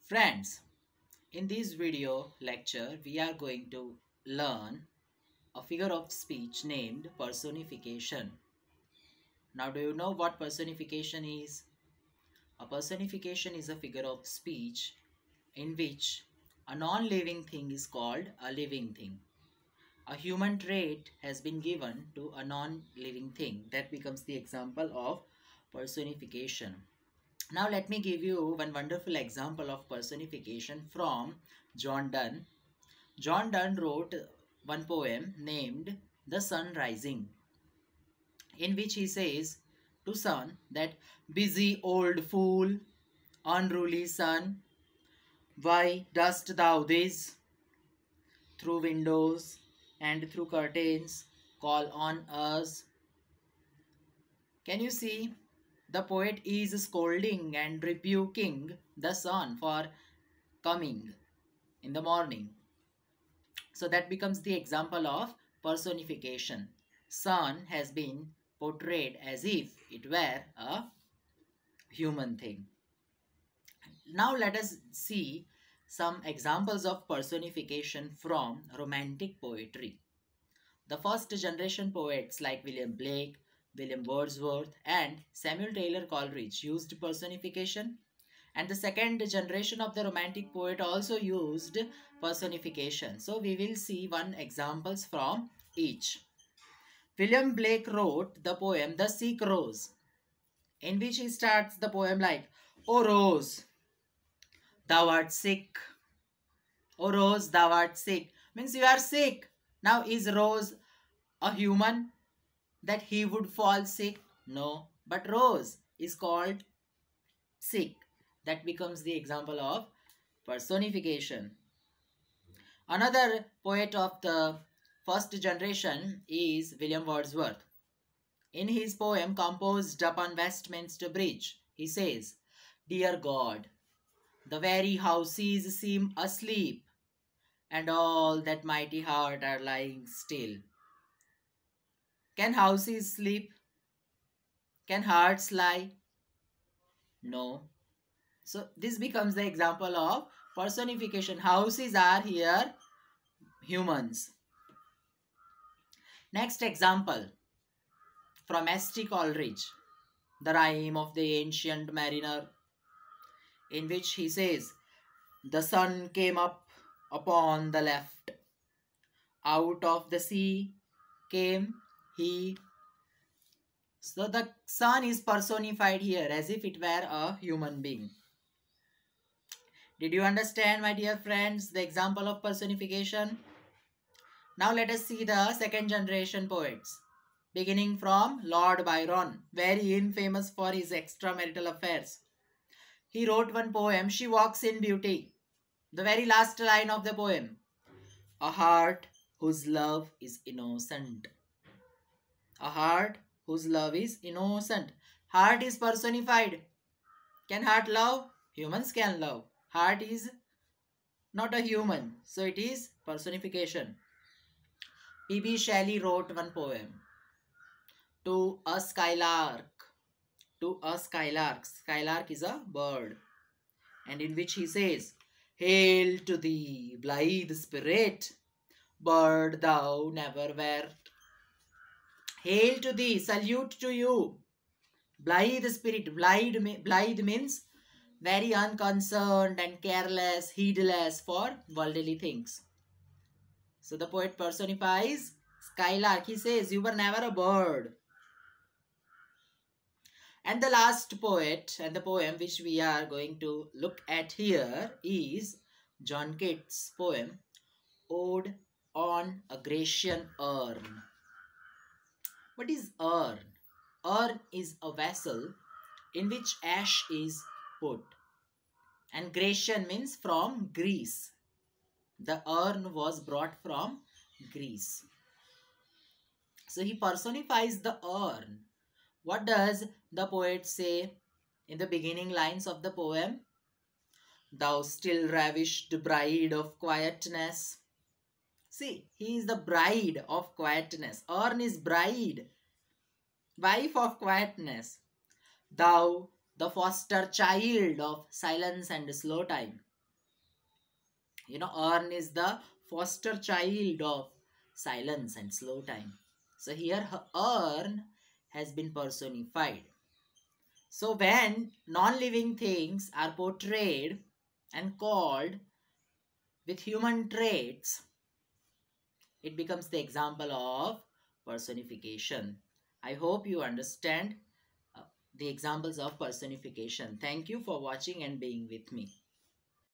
Friends, in this video lecture, we are going to learn a figure of speech named personification. Now, do you know what personification is? A personification is a figure of speech in which a non-living thing is called a living thing. A human trait has been given to a non-living thing. That becomes the example of personification. Now let me give you one wonderful example of personification from John Donne. John Donne wrote one poem named The Sun Rising, in which he says to sun that, busy old fool, unruly sun, why dost thou this? Through windows and through curtains call on us. Can you see? The poet is scolding and rebuking the sun for coming in the morning. So that becomes the example of personification. Sun has been portrayed as if it were a human thing. Now let us see some examples of personification from romantic poetry. The first generation poets like William Blake, William Wordsworth and Samuel Taylor Coleridge used personification, and the second generation of the romantic poet also used personification. So we will see one examples from each. William Blake wrote the poem The Sick Rose, in which he starts the poem like, O Rose, thou art sick. O Rose, thou art sick. Means you are sick. Now is Rose a human that he would fall sick? No. But Rose is called sick. That becomes the example of personification. Another poet of the first generation is William Wordsworth. In his poem composed upon Westminster Bridge, he says, Dear God, the very houses seem asleep, and all that mighty heart are lying still. Can houses sleep? Can hearts lie? No. So this becomes the example of personification. Houses are here humans. Next example from S.T. Coleridge, The Rime of the Ancient Mariner, in which he says, The sun came up upon the left, out of the sea came he. So the sun is personified here as if it were a human being. Did you understand, my dear friends, the example of personification? Now let us see the second generation poets. Beginning from Lord Byron, very infamous for his extramarital affairs. He wrote one poem, She Walks in Beauty. The very last line of the poem, A heart whose love is innocent. A heart whose love is innocent. Heart is personified. Can heart love? Humans can love. Heart is not a human, so it is personification. P.B. Shelley wrote one poem, To a Skylark. To a Skylark. Skylark is a bird. And in which he says, Hail to thee, blithe spirit, bird thou never wert. Hail to thee, salute to you, blithe spirit. Blithe means very unconcerned and careless, heedless for worldly things. So the poet personifies Skylark. He says, you were never a bird. And the last poet and the poem which we are going to look at here is John Keats' poem, Ode on a Grecian Urn. What is urn? Urn is a vessel in which ash is put. And Grecian means from Greece. The urn was brought from Greece. So he personifies the urn. What does the poet say in the beginning lines of the poem? Thou still ravished bride of quietness. See, he is the bride of quietness. Urn is bride, wife of quietness. Thou, the foster child of silence and slow time. Urn is the foster child of silence and slow time. So here her urn has been personified. So when non-living things are portrayed and called with human traits, it becomes the example of personification. I hope you understand uh, the examples of personification. Thank you for watching and being with me.